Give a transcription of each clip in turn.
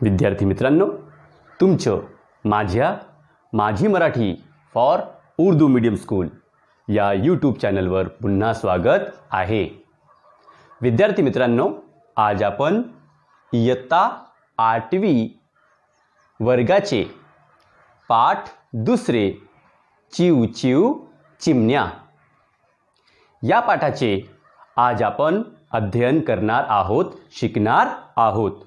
विद्यार्थी मित्रांनो, तुमचं माझी Marathi for Urdu medium school या यूट्यूब चॅनलवर पुन्हा स्वागत आहे। विद्यार्थी मित्रांनो, आज आपण इयत्ता 8वी वर्गाचे पाठ दुसरे चिव चिव चिमण्या या पाठाचे आज आपण अध्ययन करणार आहोत, शिकणार आहोत।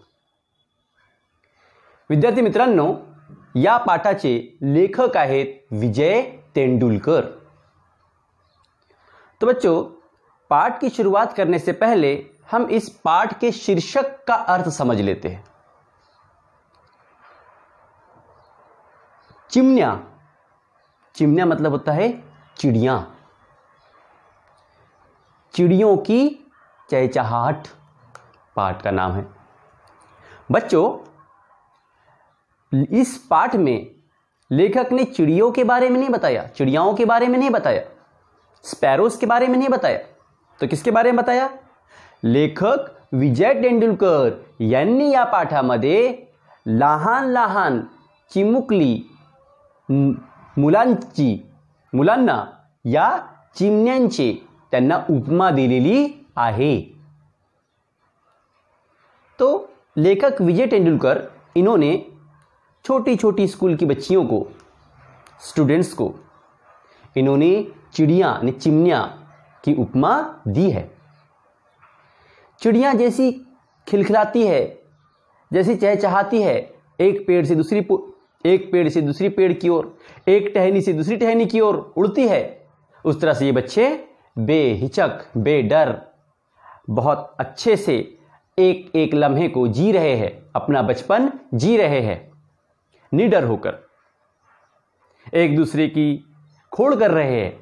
विद्यार्थी मित्रांनो, या पाठाचे लेखक आहेत विजय तेंदुलकर। तो बच्चों, पाठ की शुरुआत करने से पहले हम इस पाठ के शीर्षक का अर्थ समझ लेते हैं। चिमनिया, चिमनिया मतलब होता है चिड़ियां, चिड़ियों की चहचहाट पाठ का नाम है। बच्चों, इस पाठ में लेखक ने चिड़ियों के बारे में नहीं बताया, चिड़ियाओं के बारे में नहीं बताया, स्पैरोज के बारे में नहीं बताया, तो किसके बारे में बताया? लेखक विजय तेंदुलकर यांनी या पाठामध्ये लहान लहान चिमुकली मुलांना या चिमण्यांचे त्यांना उपमा दिलेली आहे। तो लेखक विजय तेंदुलकर इन्होंने छोटी छोटी स्कूल की बच्चियों को, स्टूडेंट्स को इन्होंने चिड़िया यानी चिमनिया की उपमा दी है। चिड़िया जैसी खिलखिलाती है, जैसी चहचहाती है, एक पेड़ से दूसरी पेड़ की ओर, एक टहनी से दूसरी टहनी की ओर उड़ती है, उस तरह से ये बच्चे बेहिचक, बेडर, बहुत अच्छे से एक एक लम्हे को जी रहे हैं, अपना बचपन जी रहे हैं, निडर होकर एक दूसरे की खोड़ कर रहे हैं,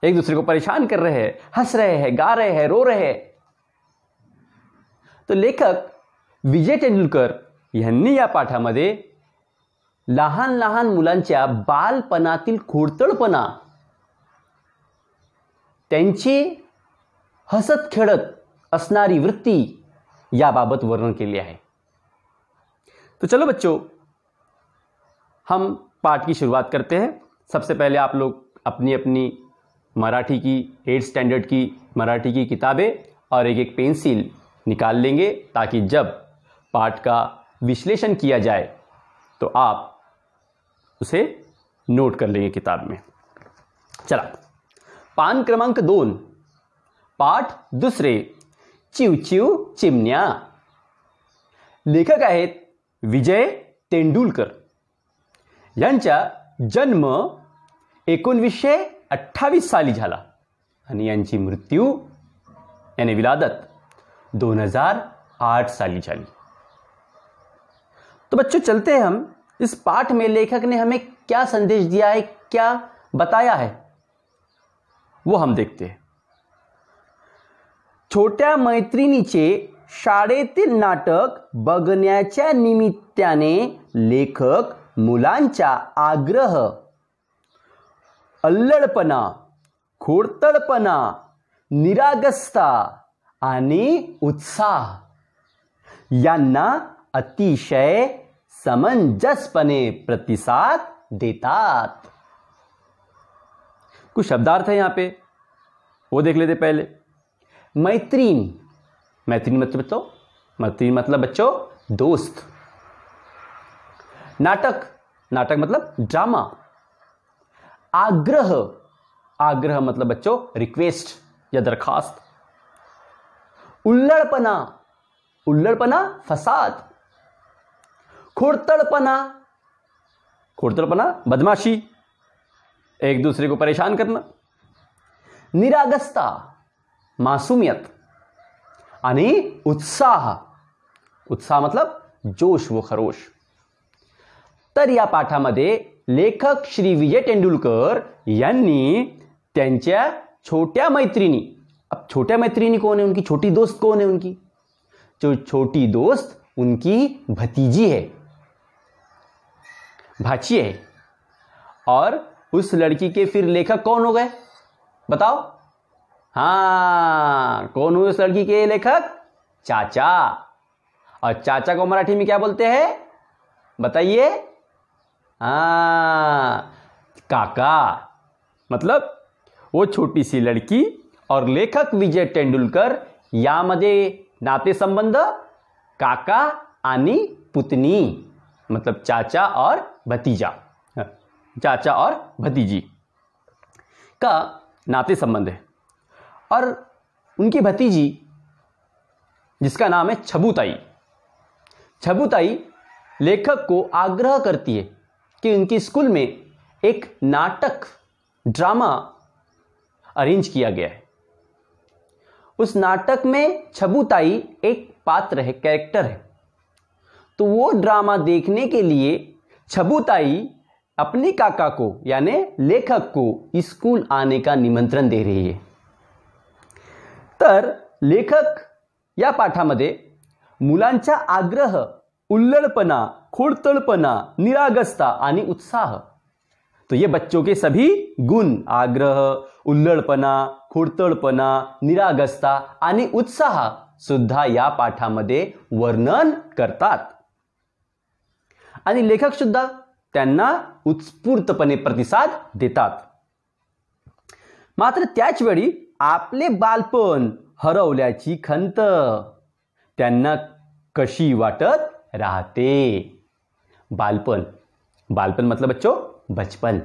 एक दूसरे को परेशान कर रहे हैं, हंस रहे हैं, गा रहे हैं, रो रहे हैं। तो लेखक विजय तेंदुलकर यांनी या पाठामध्ये लहान लहान मुलांच्या बालपणातील खोडतळपणा, त्यांची हसत खेळत असणारी वृत्ती याबाबत वर्णन केले आहे। तो चलो बच्चों, हम पाठ की शुरुआत करते हैं। सबसे पहले आप लोग अपनी अपनी मराठी की 8th स्टैंडर्ड की मराठी की किताबें और एक एक पेंसिल निकाल लेंगे, ताकि जब पाठ का विश्लेषण किया जाए तो आप उसे नोट कर लेंगे किताब में। चला, पान क्रमांक 2, पाठ दुसरे, चिव चिव चिमण्या। लेखक आहेत विजय तेंदुलकर। यांचा जन्म 1928 साली झाला आणि यांची मृत्यू यानी विलादत 2008 साली झाली। तो बच्चों, चलते हैं हम इस पाठ में लेखक ने हमें क्या संदेश दिया है, क्या बताया है, वो हम देखते हैं। छोट्या मैत्रिणीचे शाळेतील नाटक बघण्याच्या निमित्ताने लेखक मुलांचा आग्रह, अल्लडपणा, खोडतळपणा, निरागसता आणि उत्साह यांना अतिशय समंजसपणे प्रतिसाद देतात। कुछ शब्दार्थ है यहाँ पे, वो देख लेते पहले। मैत्रीण, मैत्रीण मतलब बच्चों दोस्त। नाटक, नाटक मतलब ड्रामा। आग्रह, आग्रह मतलब बच्चों रिक्वेस्ट या दरखास्त। उल्लड़पना, उल्लड़पना फसाद। खोड़तड़पना, खोड़तड़पना बदमाशी, एक दूसरे को परेशान करना। निरागसता, मासूमियत। आणि उत्साह, उत्साह मतलब जोश व खरोश। तर या पाठामध्ये लेखक श्री विजय तेंदुलकर यांनी त्यांच्या छोट्या मैत्रिणी, अब छोट्या मैत्रिणी कौन है, उनकी छोटी दोस्त कौन है, उनकी जो छोटी दोस्त उनकी भतीजी है, भाची है। और उस लड़की के फिर लेखक कौन हो गए, बताओ? हाँ, कौन हुए उस लड़की के लेखक? चाचा। और चाचा को मराठी में क्या बोलते हैं बताइए? काका। मतलब वो छोटी सी लड़की और लेखक विजय तेंडुलकर यामध्ये नातेसंबंध काका आणि पुतनी, मतलब चाचा और भतीजा, चाचा और भतीजी का नाते संबंध है। और उनकी भतीजी जिसका नाम है छबुताई, छबुताई लेखक को आग्रह करती है कि उनकी स्कूल में एक नाटक ड्रामा अरेंज किया गया है। उस नाटक में छबुताई एक पात्र है, कैरेक्टर है। तो वो ड्रामा देखने के लिए छबुताई अपने काका को यानी लेखक को स्कूल आने का निमंत्रण दे रही है। तर लेखक या पाठामध्ये मुलांचा आग्रह, उल्लडपणा, खोडतळपणा, निरागसता आणि उत्साह, तो ये बच्चों के सभी गुण, आग्रह, उल्लडपणा, खोडतळपणा, निरागसता आणि उत्साह सुद्धा या पाठामध्ये वर्णन करतात आणि लेखक सुद्धा त्यांना उत्स्फूर्तपणे प्रतिसाद देतात। मात्र त्याच वेळी आपले बालपण हरवल्याची खंत त्यांना कशी वाटत राहते। बालपन, बालपन मतलब बच्चों बचपन,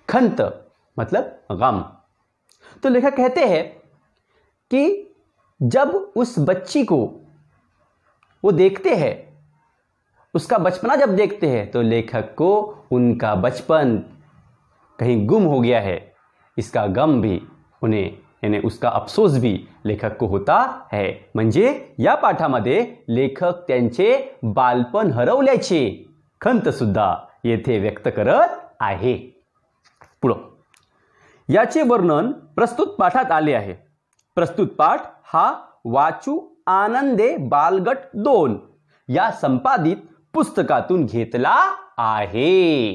खंत मतलब गम। तो लेखक कहते हैं कि जब उस बच्ची को वो देखते हैं, उसका बचपना जब देखते हैं, तो लेखक को उनका बचपन कहीं गुम हो गया है इसका गम भी उन्हें, यानी उसका अफसोस भी लेखक को होता है। म्हणजे या पाठामध्ये लेखक त्यांचे बालपण हरवल्याचे खंत सुद्धा येथे व्यक्त करत आहे। पुढे याचे वर्णन प्रस्तुत पाठात आले आहे। प्रस्तुत पाठ हा वाचू आनंदे बालगट 2 या संपादित पुस्तकातून घेतला आहे।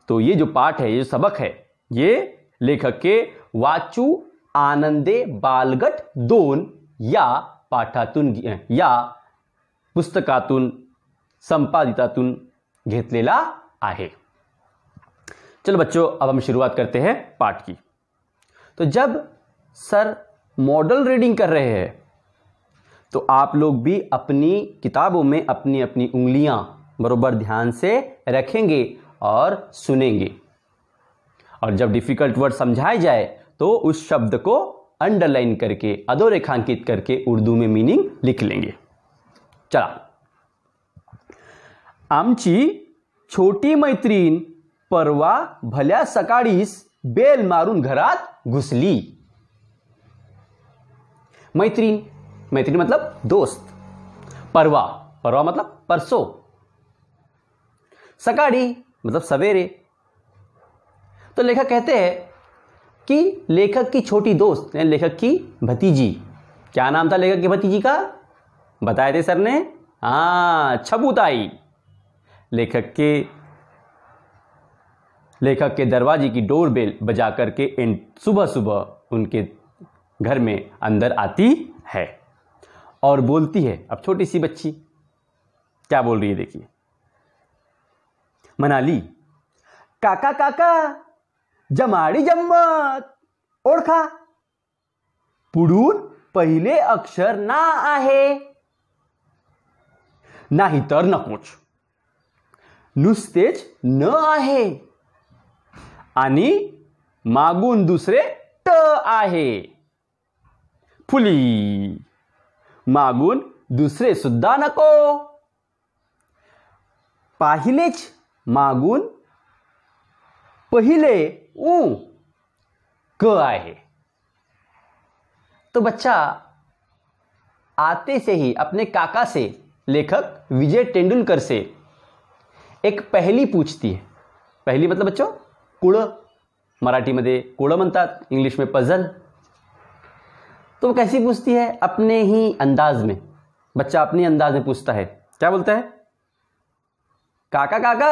तो ये जो पाठ है, ये जो सबक है, ये लेखक के वाचू आनंदे बालगट 2 या पाठातून या पुस्तकातून संपादितातून घेतलेला आहे। चलो बच्चों, अब हम शुरुआत करते हैं पाठ की। तो जब सर मॉडल रीडिंग कर रहे हैं तो आप लोग भी अपनी किताबों में अपनी अपनी उंगलियां बरोबर ध्यान से रखेंगे और सुनेंगे, और जब डिफिकल्ट वर्ड समझाए जाए तो उस शब्द को अंडरलाइन करके, अधोरेखांकित करके उर्दू में मीनिंग लिख लेंगे। चला, आमची छोटी मैत्रीण परवा भल्या सकाळीच बेल मारून घरात घुसली। मैत्रीण, मैत्रीण मतलब दोस्त। परवा, परवा मतलब परसों। सकाळी मतलब सवेरे। तो लेखक कहते हैं कि लेखक की छोटी दोस्त यानी लेखक की भतीजी, क्या नाम था लेखक की भतीजी का? बताए थे सर ने, छबुताई। लेखक के दरवाजे की डोरबेल बजा करके सुबह सुबह उनके घर में अंदर आती है और बोलती है। अब छोटी सी बच्ची क्या बोल रही है देखिए। मनाली, काका काका जमाडी जम्मत ओळखा, पुढून पहिले अक्षर ना आहे, नाही तर नकोच, नुसतेच न आहे आणि मागून दुसरे ट आहे। फुली, मागून दुसरे सुद्धा नको, पाहिलेच मागून पहिले क आहे। तो बच्चा आते से ही अपने काका से, लेखक विजय तेंदुलकर से एक पहेली पूछती है। पहेली मतलब बच्चों कुळ, मराठी मध्ये कुळ म्हणतात, इंग्लिश में पजल। तो वो कैसी पूछती है? अपने ही अंदाज में। बच्चा अपने अंदाज में पूछता है। क्या बोलता है? काका काका,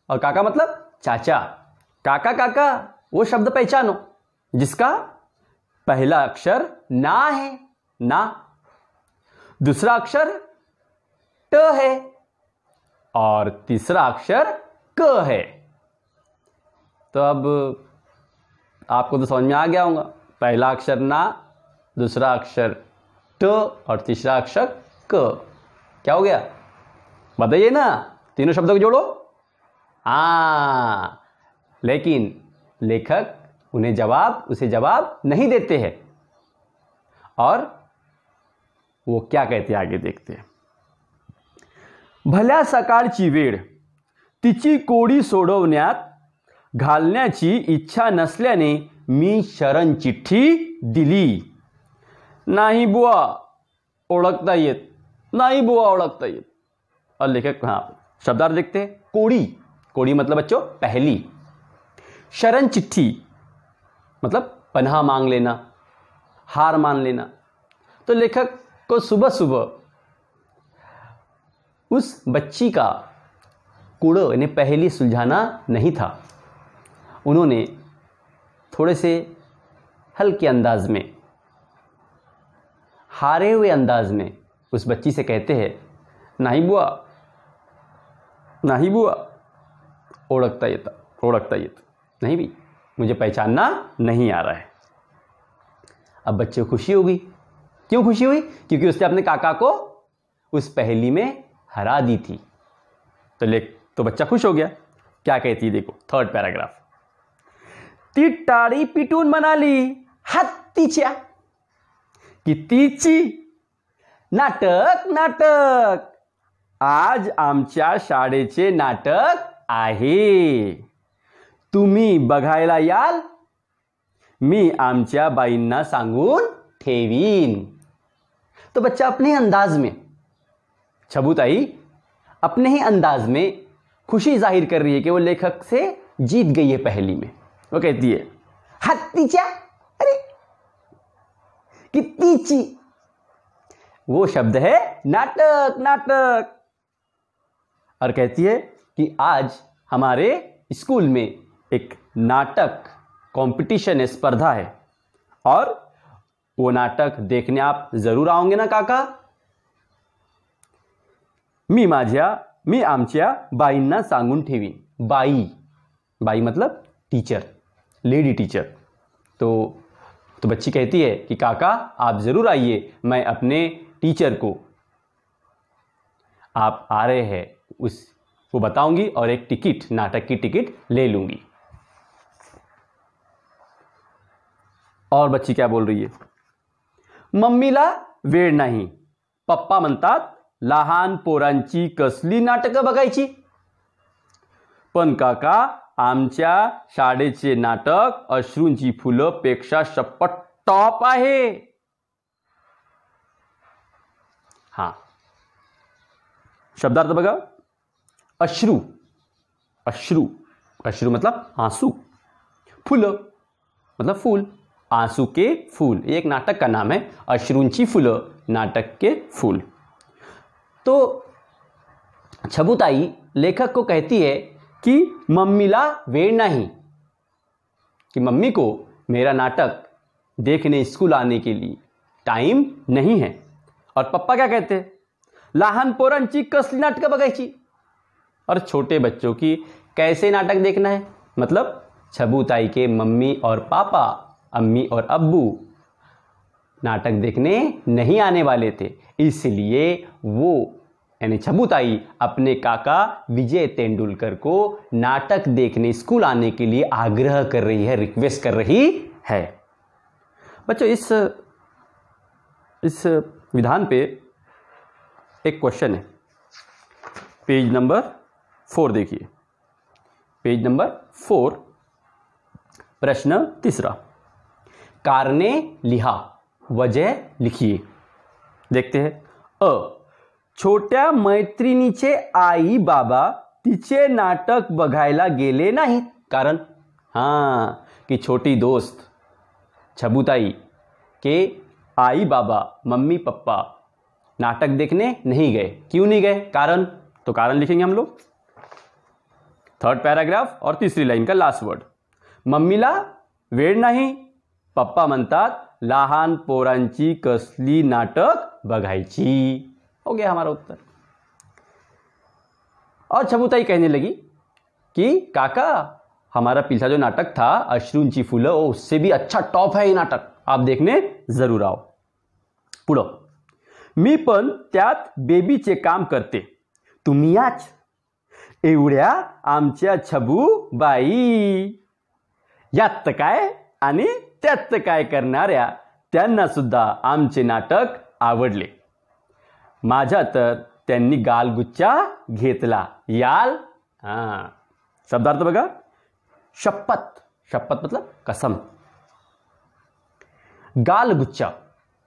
और काका मतलब चाचा। काका काका वो शब्द पहचानो जिसका पहला अक्षर ना है, ना। दूसरा अक्षर ट है और तीसरा अक्षर क है। तो अब आपको तो समझ में आ गया होगा, पहला अक्षर ना, दूसरा अक्षर ट और तीसरा अक्षर क। क्या हो गया बताइए ना, तीनों शब्दों को जोड़ो। लेकिन लेखक उसे जवाब नहीं देते हैं और वो क्या कहते हैं आगे देखते हैं। भल्या सकाळची वेळ तिची कोडी सोडवण्यात घालण्याची इच्छा नसल्याने मी शरण चिठ्ठी दिली। नाही बुवा ओळखता येत, नाही बुवा ओळखता येत। और लेखक शब्दार्थ देखते हैं। कोड़ी मतलब बच्चों पहली, शरण चिट्ठी मतलब पनाह मांग लेना, हार मान लेना। तो लेखक को सुबह सुबह उस बच्ची का कूड़ यानी पहेली सुलझाना नहीं था। उन्होंने थोड़े से हल्के अंदाज में, हारे हुए अंदाज में उस बच्ची से कहते हैं, नहीं बुआ ओळखता येता नहीं भी, मुझे पहचानना नहीं आ रहा है। अब बच्चे को खुशी होगी। क्यों खुशी हुई? क्योंकि उसने अपने काका को उस पहेली में हरा दी थी। तो बच्चा खुश हो गया। क्या कहती है देखो, थर्ड पैराग्राफ। ती टाळी पिटून म्हणाली हत्तीच्या कितीची, नाटक आज आमच्या शाळेचे नाटक आहे, तुम्ही बघायला याल? मी आमच्या बाईंना सांगून ठेवीन। तो बच्चा अपने अंदाज में, छबूताई अपने ही अंदाज में खुशी जाहिर कर रही है कि वो लेखक से जीत गई है पहेली में। वो कहती है हत्तीच्या, अरे कितीची, वो शब्द है नाटक। और कहती है कि आज हमारे स्कूल में एक नाटक कंपटीशन है, स्पर्धा है, और वो नाटक देखने आप जरूर आओगे ना काका? मी आमच्या बाईंना सांगून ठेवीन। बाई मतलब टीचर, लेडी टीचर। तो बच्ची कहती है कि काका आप जरूर आइए, मैं अपने टीचर को आप आ रहे हैं उसको बताऊंगी और एक टिकट, नाटक की टिकट ले लूंगी। और बच्ची क्या बोल रही है? मम्मीला वेळ नाही, पप्पा म्हणतात लहान पोरांची कसली नाटकं बघायची, पण काका आमच्या शाळेचे नाटक अश्रूंची फुलं पेक्षा शपथ टॉप आहे। शब्दार्थ बघा, अश्रू मतलब आंसू, फुलं मतलब फूल, आंसू के फूल, ये एक नाटक का नाम है, अश्रूंची फुलं नाटक के फूल। तो छबुताई लेखक को कहती है कि मम्मीला वेळ नाही, कि मम्मी को मेरा नाटक देखने स्कूल आने के लिए टाइम नहीं है। और पप्पा क्या कहते हैं? लहान पोरांची कसली नाटकं बघायची, और छोटे बच्चों की कैसे नाटक देखना है। मतलब छबुताई के मम्मी और पापा, अम्मी और अब्बू नाटक देखने नहीं आने वाले थे, इसलिए वो यानी छबुताई अपने काका विजय तेंदुलकर को नाटक देखने स्कूल आने के लिए आग्रह कर रही है, रिक्वेस्ट कर रही है। बच्चों इस विधान पे एक क्वेश्चन है, पेज नंबर 4 देखिए, पेज नंबर 4, प्रश्न तीसरा। कारणे लिहा, वजह लिखिए। देखते हैं। छोट्या मैत्रिणीचे आई बाबा तिचे नाटक बघायला गेले नाहीत, कारण कि छोटी दोस्त छबुताई के आई बाबा मम्मी पापा नाटक देखने नहीं गए। क्यों नहीं गए? कारण, तो कारण लिखेंगे हम लोग, थर्ड पैराग्राफ और तीसरी लाइन का लास्ट वर्ड। मम्मीला वेळ नाही, पप्पा म्हणतात लहान पोरांची कसली नाटक बघायची। हो गया हमारा उत्तर। और छबुताई कहने लगी कि काका हमारा पिछला जो नाटक था अश्रूंची फुलं, उससे भी अच्छा टॉप है ये नाटक, आप देखने जरूर आओ। पुढं, मी पण त्यात बेबीचे काम करते, तुम्ही याच एवढ्या आमच्या छबू बाई। यात काय आणि त्यात काय करणाऱ्या त्यांना सुद्धा आमचे नाटक आवडले। माझा तर त्यांनी गालगुच्चा घेतला। याल, शब्दार्थ बघा, शपथ, शपथ मतलब कसम। गालगुच्चा,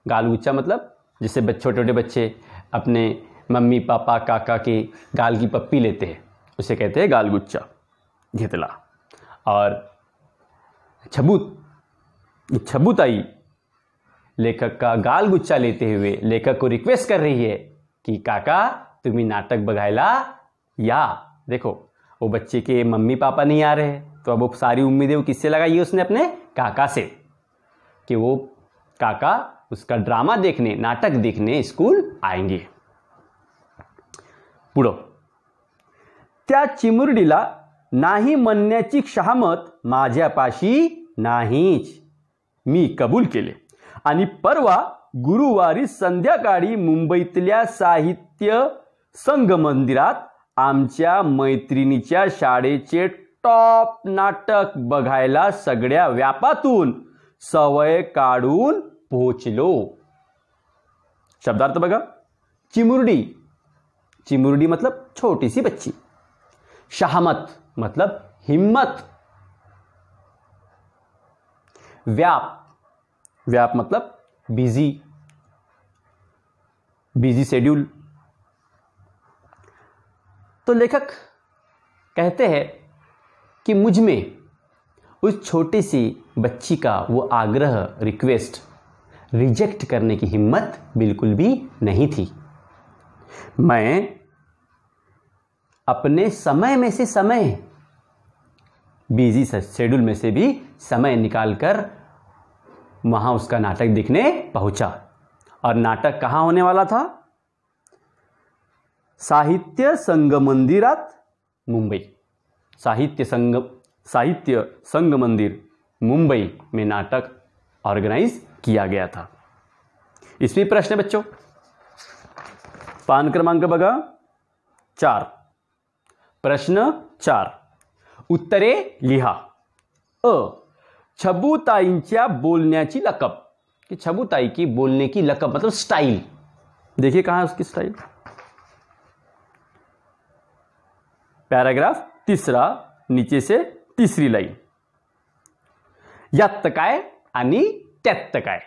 गालगुच्चा मतलब जैसे छोटे छोटे बच्चे अपने मम्मी पापा काका के गाल की पप्पी लेते हैं, उसे कहते हैं गालगुच्चा घेतला। और छबुताई लेखक का गालगुच्चा लेते हुए लेखक को रिक्वेस्ट कर रही है कि काका तुम्ही नाटक बघायला या। देखो वो बच्चे के मम्मी पापा नहीं आ रहे, तो अब वो सारी उम्मीदें वो किससे लगाई है उसने, अपने काका से, कि वो काका उसका ड्रामा देखने, नाटक देखने स्कूल आएंगे। पुढं, त्या चिमुरडीला नाही म्हणण्याची शहामत माझ्यापाशी नाहीच, मी कबूल केले आणि परवा गुरुवारी संध्याकाळी मुंबईतल्या साहित्य संगमंदिरात आमच्या मैत्रिणीच्या शाळेचे टॉप नाटक बघायला सगळ्या व्यापातून सवय काढून पोहोचलो। शब्दार्थ बघा, चिमुरडी, चिमुरडी मतलब छोटी सी बच्ची, शहामत मतलब हिम्मत, व्याप, व्याप मतलब बिजी, बिजी शेड्यूल। तो लेखक कहते हैं कि मुझ में उस छोटी सी बच्ची का वो आग्रह, रिक्वेस्ट रिजेक्ट करने की हिम्मत बिल्कुल भी नहीं थी। मैं अपने समय में से समय, बिजी शेड्यूल में से भी समय निकालकर वहां उसका नाटक देखने पहुंचा। और नाटक कहां होने वाला था? साहित्य संग मंदिरात मुंबई, साहित्य संग मंदिर मुंबई में नाटक ऑर्गेनाइज किया गया था। इसमें प्रश्न है बच्चों, पान क्रमांक बघा 4, प्रश्न 4, उत्तरे लिहा। अ, छबुताईंच्या बोलण्याची लकब, कि छबुताई की बोलने की लकब मतलब स्टाइल। देखिए कहां है उसकी स्टाइल। पैराग्राफ 3, नीचे से तीसरी लाइन, यात काय आणि त्यात काय,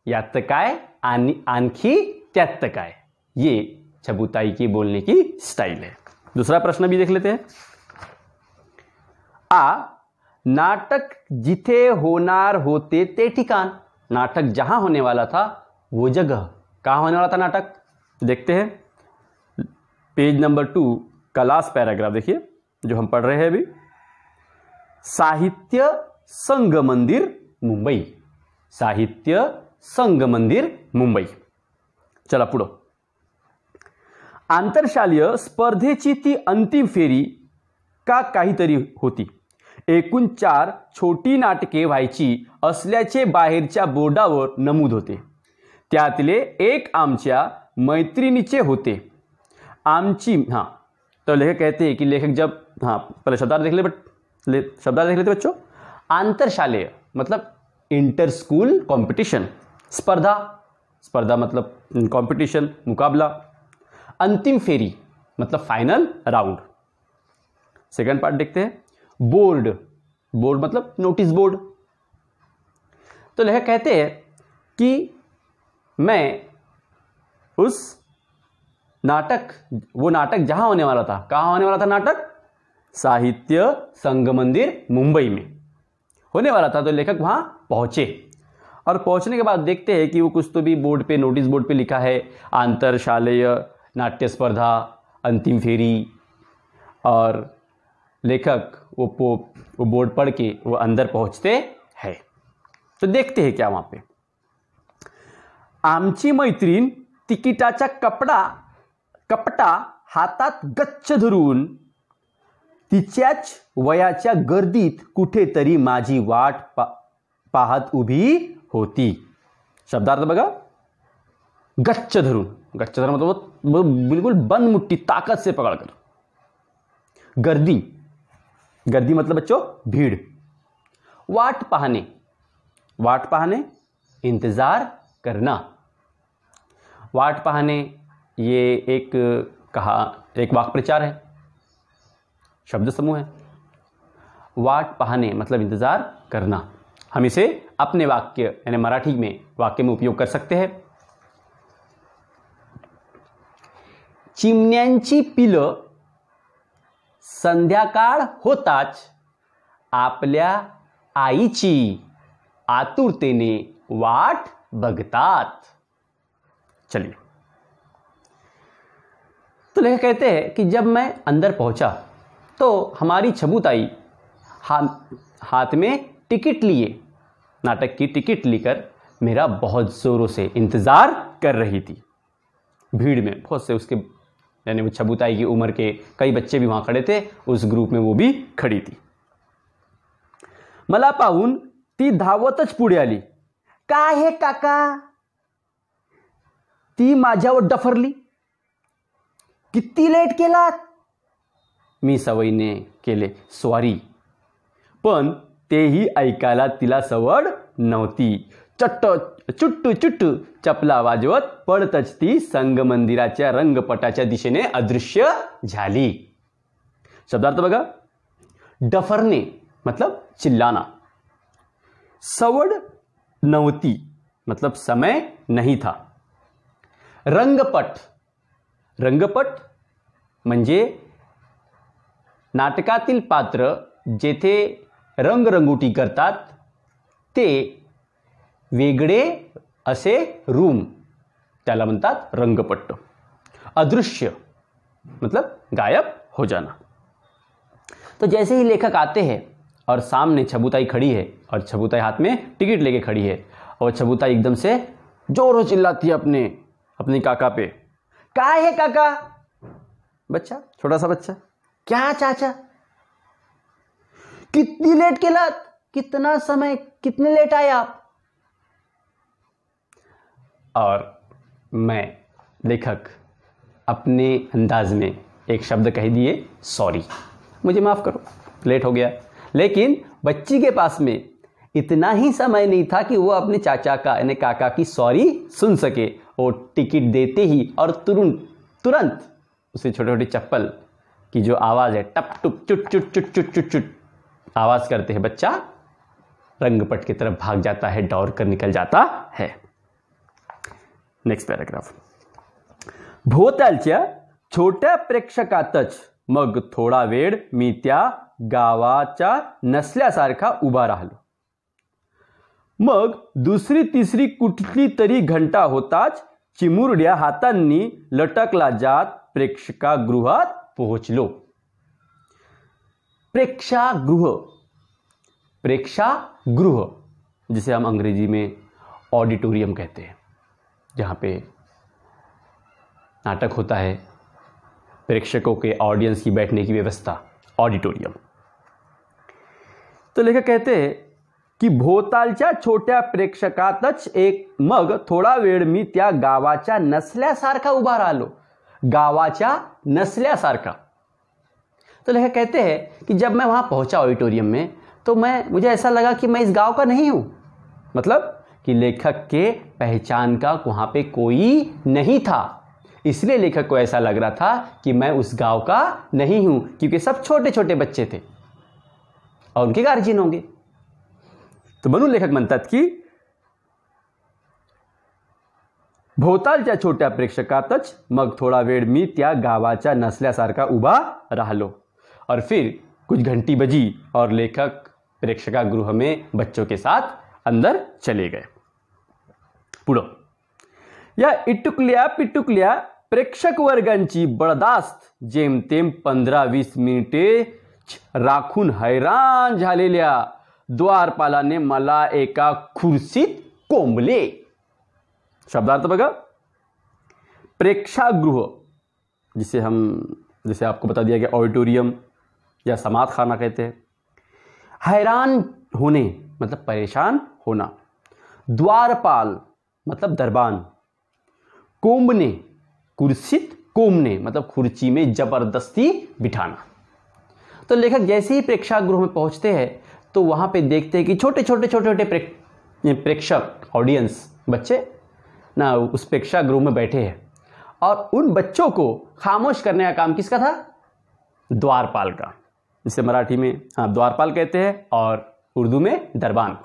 यात काय आणि आणखी त्यात काय, ये छबुताई की बोलने की स्टाइल है। दूसरा प्रश्न भी देख लेते हैं। आ, नाटक जिथे होणार होते ते ठिकाण, नाटक जहां होने वाला था वो जगह, कहां होने वाला था नाटक, देखते हैं पेज नंबर 2 का लास्ट पैराग्राफ देखिए जो हम पढ़ रहे हैं अभी। साहित्य संग मंदिर मुंबई, साहित्य संग मंदिर मुंबई। चला पुढं, आंतरशालेय स्पर्धेची ती अंतिम फेरी का काहीतरी होती। एकूण 4 छोटी नाटके व्हायची असल्याचे बाहेरच्या बोर्डावर नमूद होते। त्यातले एक आमच्या मैत्रिणीचे होते। आमची, हाँ, तो लेखक कहते हैं कि लेखक जब, हाँ पहले शब्दार्थ देख लेते बच्चों। आंतरशालेय मतलब इंटर स्कूल कंपटीशन, स्पर्धा, स्पर्धा मतलब कंपटीशन, मुकाबला। अंतिम फेरी मतलब फाइनल राउंड। सेकंड पार्ट देखते हैं, बोर्ड, बोर्ड मतलब नोटिस बोर्ड। तो लेखक कहते हैं कि मैं उस नाटक, वो नाटक जहां होने वाला था, कहां होने वाला था नाटक, साहित्य संग मंदिर मुंबई में होने वाला था, तो लेखक वहां पहुंचे। और पहुंचने के बाद देखते हैं कि वो कुछ तो भी बोर्ड पे, नोटिस बोर्ड पे लिखा है आंतरशालेय नाट्य स्पर्धा, अंतिम फेरी, और लेखक वो बोर्ड पढ़ के वो अंदर पहुंचते हैं। तो देखते हैं क्या वहां पे। आमची मैत्रीण तिकिटाचा कपटा हातात गच्च धरून तिच्याच वयाच्या गर्दीत कुठेतरी माझी वाट पाहत उभी होती. शब्दार्थ बघा. गच्च धरून मतलब बिल्कुल बंद मुट्ठी, ताकत से पकड़कर. गर्दी मतलब बच्चों भीड़. वाट पाहने इंतजार करना. वाट पाहने ये एक वाक्य प्रचार है, शब्द समूह है. वाट पाहने मतलब इंतजार करना. हम इसे अपने वाक्य यानी मराठी में वाक्य में उपयोग कर सकते हैं. चिमण्यांची पिलं संध्याकाळ होताच आपल्या आईची आतुरतेने वाट बघतात. चलिए, तो लेखक कहते हैं कि जब मैं अंदर पहुंचा तो हमारी छबूताई हाथ में टिकट लिए, नाटक की टिकट लेकर मेरा बहुत जोरों से इंतजार कर रही थी. भीड़ में बहुत से उसके यानी वो छबूताई की उम्र के कई बच्चे भी वहां खड़े थे. उस ग्रुप में वो भी खड़ी थी. मला पाहून ती धावतच पुढे आली. काय हे काका? ती माझ्यावर डफरली. किती लेट केलात? मी सवयीने केले सॉरी. पण तेही ऐकायला तिला सवड नव्हती. चुट्टू चपला वाजवत पळतच ती संगमंदिराच्या रंगपटाच्या दिशेने अदृश्य झाली. शब्दार्थ बघा. डफरने मतलब चिल्लाना. सवड नव्हती मतलब समय नहीं था. रंगपट म्हणजे नाटकातील पात्र जेथे रंगरंगोटी करतात ते वेगळे असे रूम, त्याला म्हणतात रंगपट्ट. अदृश्य मतलब गायब हो जाना. तो जैसे ही लेखक आते हैं और सामने छबूताई खड़ी है और छबूताई हाथ में टिकट लेके खड़ी है और छबूताई एकदम से जोरों चिल्लाती है अपने काका पे. काय है काका? बच्चा, छोटा सा बच्चा. क्या चाचा? कितनी लेट केलात? कितना समय, कितने लेट आए आप? और मैं लेखक अपने अंदाज में एक शब्द कह दिए सॉरी, मुझे माफ करो, लेट हो गया. लेकिन बच्ची के पास में इतना ही समय नहीं था कि वो अपने चाचा का यानी काका की सॉरी सुन सके. वो टिकट देते ही और तुरंत उसे छोटे छोटे चप्पल की जो आवाज़ है, टप टुप चुट चुट चुट चुट चुट चुट आवाज़ करते हैं, बच्चा रंगपट की तरफ भाग जाता है, दौड़ कर निकल जाता है. Next paragraph. भोवतालच्या छोट्या प्रेक्षकातच मग थोडा वेळ मी त्या गावाच्या नसल्यासारखा उभा राहिलो. मग दुसरी तिसरी कुठली तरी घंटा होताच चिमुरड्या हातांनी लटकला जात प्रेक्षकागृहात पोहोचलो. प्रेक्षागृह जिसे हम अंग्रेजी में ऑडिटोरियम कहते हैं, जहाँ पे नाटक होता है, प्रेक्षकों के ऑडियंस की बैठने की व्यवस्था, ऑडिटोरियम. तो लेखक कहते हैं की भोवतालच्या छोट्या प्रेक्षकातच एक मग थोडा वेळ मी त्या गावाच्या नसल्यासारखा उभा राहिलो. गावाच्या नसल्यासारखा. तो लेखक कहते हैं कि जब मैं वहां पहुंचा ऑडिटोरियम में तो मुझे ऐसा लगा कि मैं इस गांव का नहीं हूं. मतलब कि लेखक के पहचान का वहां पे कोई नहीं था, इसलिए लेखक को ऐसा लग रहा था कि मैं उस गांव का नहीं हूं, क्योंकि सब छोटे छोटे बच्चे थे और उनके गार्जियन होंगे. तो म्हणून लेखक म्हणतात की भोवतालच्या छोट्या प्रेक्षकातच मग थोड़ा वेळ मी त्या गावाच्या नसल्यासारखा उभा राहिलो. और फिर कुछ घंटी बजी और लेखक प्रेक्षकागृह में बच्चों के साथ अंदर चले गए. पुढं. या इटुकल्या पिटुकल्या प्रेक्षक वर्गांची बडदास्त जेमतेम 15-20 मिनिटे राखून हैराण झालेल्या द्वारपालाने मला एका खुर्चीत कोंबले. शब्दार्थ बघा, प्रेक्षागृह जिसे आपको बता दिया गया ऑडिटोरियम या समात खाना कहते हैं। हैरान होने मतलब परेशान होना। द्वारपाल मतलब दरबान। कोम्बने, कुर्सित कोमने मतलब कुर्सी में जबरदस्ती बिठाना। तो लेखक जैसे ही प्रेक्षागृह में पहुंचते हैं तो वहां पे देखते हैं कि छोटे छोटे प्रेक्षक, ऑडियंस, बच्चे ना उस प्रेक्षागृह में बैठे हैं और उन बच्चों को खामोश करने का काम किसका था? द्वारपाल का, जिसे मराठी में द्वारपाल कहते हैं और उर्दू में दरबान।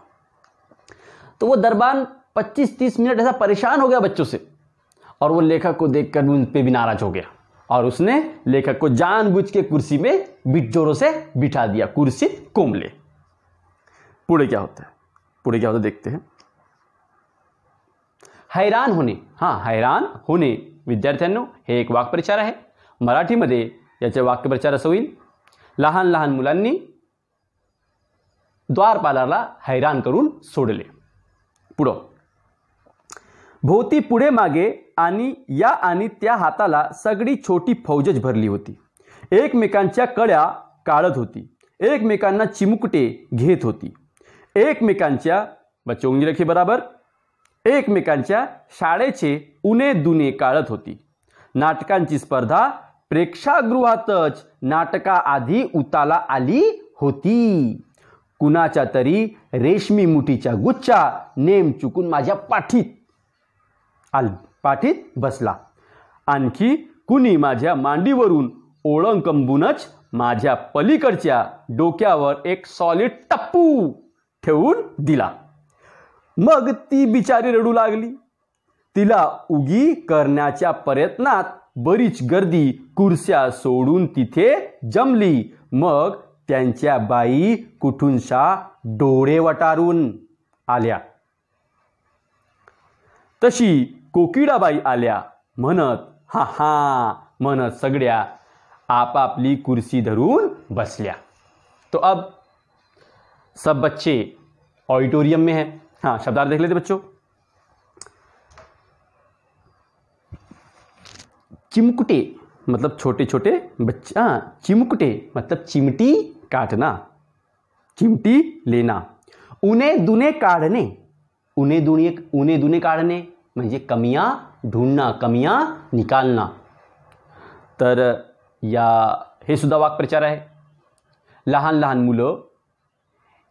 तो वो दरबान 25-30 मिनट ऐसा परेशान हो गया बच्चों से और वो लेखक को देखकर उन पे भी नाराज हो गया और उसने लेखक को जानबूझ के कुर्सी में जोरों से बिठा दिया, कुर्सी कोमले। पुढे क्या होता है देखते हैं। हैरान होणे, हैरान होणे विद्यार्थ्यांनो हे एक वाक्प्रचार आहे। मराठीमध्ये याचे वाक्यप्रचार असं होईल, लहान लहान मुलांनी द्वारपालाला हैरान करून सोडले। पुढं, भोवती पुढे मागे आणि या आणि त्या हाताला सगळी छोटी फौजच भरली होती। एकमेकांच्या कड्या काढत होती, एकमेकांना चिमुकटे घेत होती, एकमेकांच्या, बच्चे उंगली रखी बराबर, एकमेकांच्या शाळेचे उणे दुने काढत होती। नाटकांची स्पर्धा प्रेक्षागृहातच नाटकाआधी उताला आली होती। कुणाच्या तरी रेशमी मुठीच्या गुच्छा नेम चुकून माझ्या पाठीत बसला। आणखी कुणी माझ्या मांडीवरून ओळंकंबूनच माझ्या पलीकडच्या डोक्यावर एक सॉलिड टप्पू ठेवून दिला। मग ती बिचारी रडू लागली। तिला उगी करण्याच्या प्रयत्नात बरीच गर्दी कुर्स्या सोडून तिथे जमली। मग त्यांच्या बाई कुठूनशा डोळे वटारून आल्या। तशी कोकिडाबाई आल्या म्हणत म्हणत सगळ्या आपापली कुर्सी धरून बसल्या। तो अब सब बच्चे ऑडिटोरियम में हैं। शब्दार्थ देख लेते बच्चों। चिमकुटे मतलब छोटे छोटे बच्चे, चिमकुटे मतलब चिमटी काटना, चिमटी लेना। उन्हे दुने काढणे, उन्हे दुने काढणे म्हणजे कमियां ढूंढना, कमियां निकालना। तर या हे सुद्धा वाक्प्रचार आहे। लहान लहान मुलं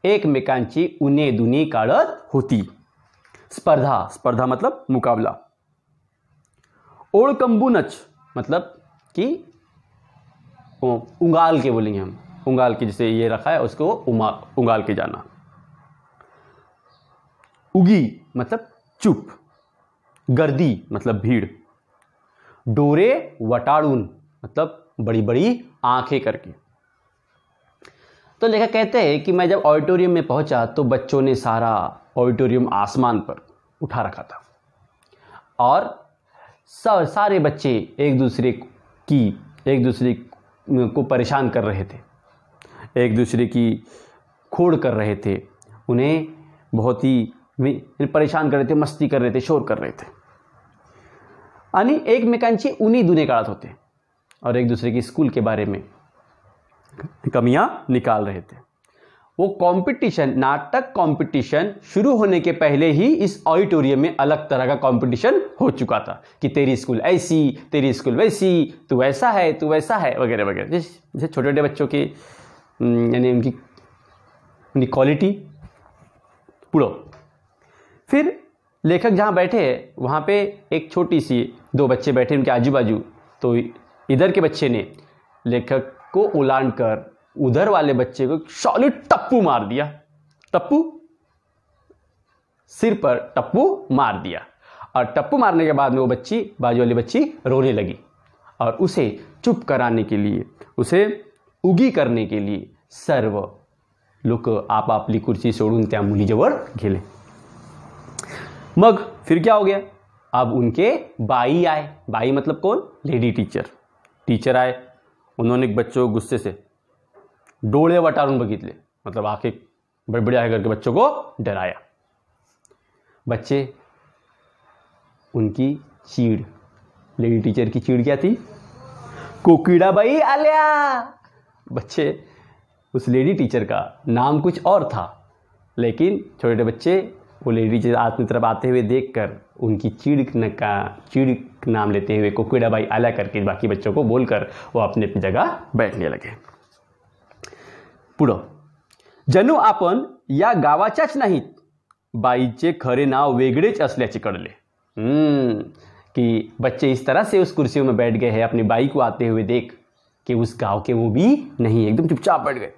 एकमेकांची उणे दुने काढत होती। स्पर्धा मतलब मुकाबला। ओळकंबूनच मतलब कि उंगाल के बोलेंगे हम, उंगाल के जैसे ये रखा है उसको उंगाल के जाना। उगी मतलब चुप, गर्दी मतलब भीड़, डोरे वटाड़ून मतलब बड़ी बड़ी आंखें करके। तो लेखक कहते हैं कि मैं जब ऑडिटोरियम में पहुंचा तो बच्चों ने सारा ऑडिटोरियम आसमान पर उठा रखा था और सारे बच्चे एक दूसरे को परेशान कर रहे थे, एक दूसरे की खोड़ कर रहे थे, उन्हें बहुत ही परेशान कर रहे थे, मस्ती कर रहे थे, शोर कर रहे थे आणि एकमेकांची उनी दुने काढत होते और एक दूसरे की स्कूल के बारे में कमियां निकाल रहे थे। वो कंपटीशन, नाटक कंपटीशन शुरू होने के पहले ही इस ऑडिटोरियम में अलग तरह का कंपटीशन हो चुका था कि तेरी स्कूल ऐसी, तेरी स्कूल वैसी, तू ऐसा है, तू वैसा है, वगैरह वगैरह। जैसे छोटे छोटे बच्चों के यानी उनकी क्वालिटी। पुढ़ो फिर लेखक जहाँ बैठे वहाँ पे एक छोटी सी 2 बच्चे बैठे उनके आजू बाजू। तो इधर के बच्चे ने लेखक को उलांड कर उधर वाले बच्चे को सॉलिड टप्पू मार दिया। टप्पू, सिर पर टप्पू मार दिया और टप्पू मारने के बाद में वो बच्ची, बाजू वाली बच्ची रोने लगी और उसे चुप कराने के लिए, उसे उगी करने के लिए सर्व लोक आपापली खुर्ची सोडून त्या मुलीजवळ गेले। मग फिर क्या हो गया? अब उनके बाई आए। बाई मतलब कौन? Lady teacher. टीचर आए, उन्होंने बच्चों को गुस्से से डोळे वटारून बघितले, मतलब आंखें बड़बड़िया करके बच्चों को डराया। बच्चे उनकी चीड़, लेडी टीचर की चीड़ क्या थी? कोकिड़ाबाई आल्या। बच्चे, उस लेडी टीचर का नाम कुछ और था, लेकिन छोटे बच्चे वो लेडी टीचर अपनी तरफ आते हुए देखकर उनकी चीड़ नाम लेते हुए कोकिड़ाबाई आल्या करके बाकी बच्चों को बोलकर वो अपनी अपनी जगह बैठने लगे। पुढं, जणू आपण या गावाच्याच नाहीत, बाईचे खरे नाव वेगळेच असल्याचे कळले। कि बच्चे इस तरह से उस कुर्सियों में बैठ गए हैं अपनी बाई को आते हुए देख कि उस गांव के वो भी नहीं, एकदम चुपचाप बैठ गए।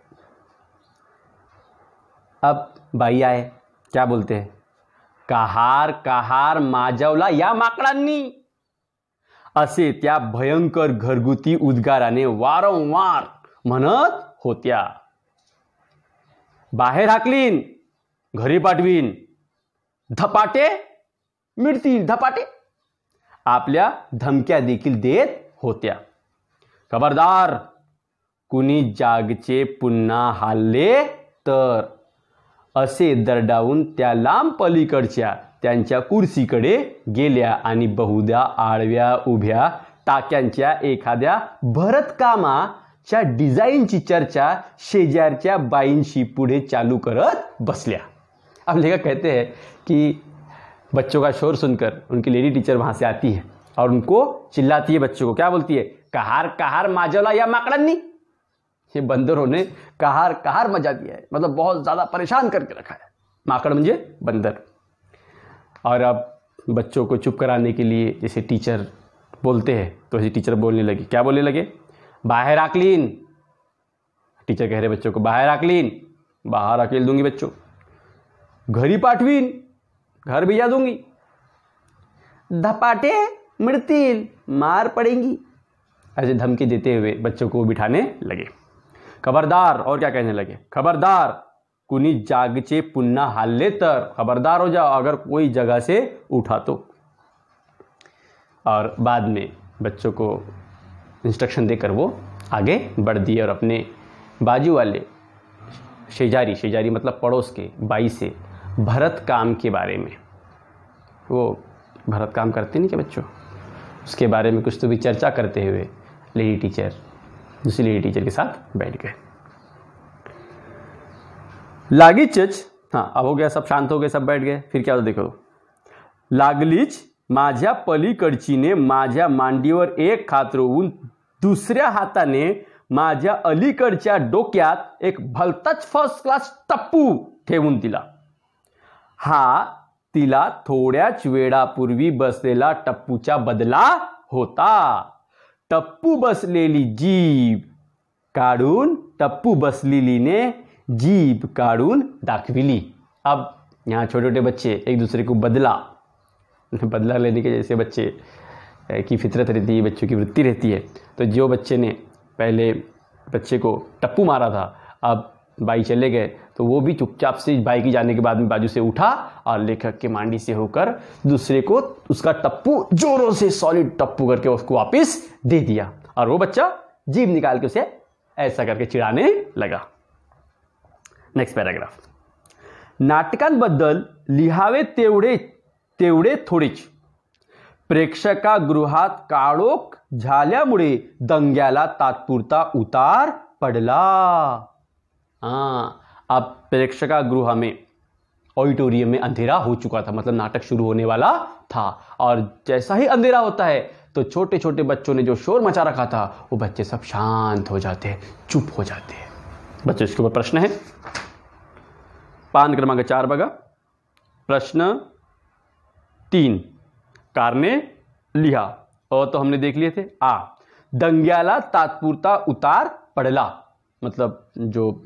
अब बाई आए, क्या बोलते हैं? कहार कहार माजवला या माकडांनी, असे त्या भयंकर घरगुती उद्गाराने वारंवार म्हणत होत्या। बाहेर हाकलीन, घरी पाठवीन, धपाटे मिळतील धपाटे, आपल्या धमक्या देखील देत होत्या। खबरदार, कुणी जागचे पुन्हा हल्ले तर, असे दरडावून त्या लांब पलीकडच्या त्यांच्या कुर्सीकडे गेल्या आणि बहुधा आडव्या उभ्या टाक्यांच्या एखाद्या भरतकामाच्या डिझाईनची चर्चा शेजारच्या बाईंशी पुढे चालू करत बसल्या। अब लेखक कहते हैं कि बच्चों का शोर सुनकर उनकी लेडी टीचर वहाँ से आती है और उनको चिल्लाती है, बच्चों को क्या बोलती है? कहार कहार माजवला या माकडांनी। ये बंदरों ने कहार कहार मचा दिया है, मतलब बहुत ज़्यादा परेशान करके रखा है। माकड़ मुझे बंदर। और अब बच्चों को चुप कराने के लिए जैसे टीचर बोलते हैं तो ऐसी टीचर बोलने लगी। क्या बोलने लगे? बाहर आकलीन। टीचर कह रहे बच्चों को बाहर आकलीन, बाहर अकेल दूंगी बच्चों। घरी पाठवीन, घर भेजा दूंगी। धपाटे मिळतील, मार पड़ेगी। ऐसे धमकी देते हुए बच्चों को बिठाने लगे। खबरदार, और क्या कहने लगे? खबरदार, कुनी जागचे पुन्हा हल्ले तर, खबरदार हो जाओ अगर कोई जगह से उठा तो। और बाद में बच्चों को इंस्ट्रक्शन देकर वो आगे बढ़ दिए और अपने बाजू वाले शेजारी मतलब पड़ोस के बाई से भरत काम के बारे में, वो भरत काम करते नहीं क्या बच्चों, उसके बारे में कुछ तो भी चर्चा करते हुए लेडी टीचर दूसरी लेडी टीचर के साथ बैठ गए। लागलीच, हाँ अब हो गया, सब शांत हो गए, सब बैठ गए। फिर क्या होता देखो, लागलीच माझ्या पलीकडचीने माझ्या मांडीवर एक हात रोवून दुसऱ्या हाताने माझ्या अलीकडच्या डोक्यात एक भलताच फर्स्ट क्लास टप्पू ठेवून दिला। हा तिला थोड्याच वेळापूर्वी बसलेला टप्पूचा बदला होता। टप्पू बसलेली जीभ काढून टप्पू बसलेलीने जीभ काढून दाखविली। अब यहाँ छोटे छोटे बच्चे एक दूसरे को बदला लेने के जैसे बच्चे की फितरत रहती है, बच्चों की वृत्ति रहती है। तो जो बच्चे ने पहले बच्चे को टप्पू मारा था, अब बाई चले गए तो वो भी चुपचाप से बाई की जाने के बाद में बाजू से उठा और लेखक के मांडी से होकर दूसरे को उसका टप्पू जोरों से सॉलिड टप्पू करके उसको वापस दे दिया। और वो बच्चा जीभ निकाल के उसे ऐसा करके चिढ़ाने लगा। नेक्स्ट पैराग्राफ, नाटकांबद्दल लिहावे तेवढे थोडेच, प्रेक्षकागृहात काळोख झाल्यामुळे दंग्याला तात्पुरता उतार पडला। अब प्रेक्षकागृह में, ऑडिटोरियम में अंधेरा हो चुका था, मतलब नाटक शुरू होने वाला था। और जैसा ही अंधेरा होता है तो छोटे छोटे बच्चों ने जो शोर मचा रखा था वो बच्चे सब शांत हो जाते हैं, चुप हो जाते हैं। बच्चों इसके ऊपर प्रश्न है, पान क्रमांक 4 बघा। प्रश्न 3 कारणे लिहा। तो हमने देख लिए थे। दंग्याला तात्पुरता उतार पडला, मतलब जो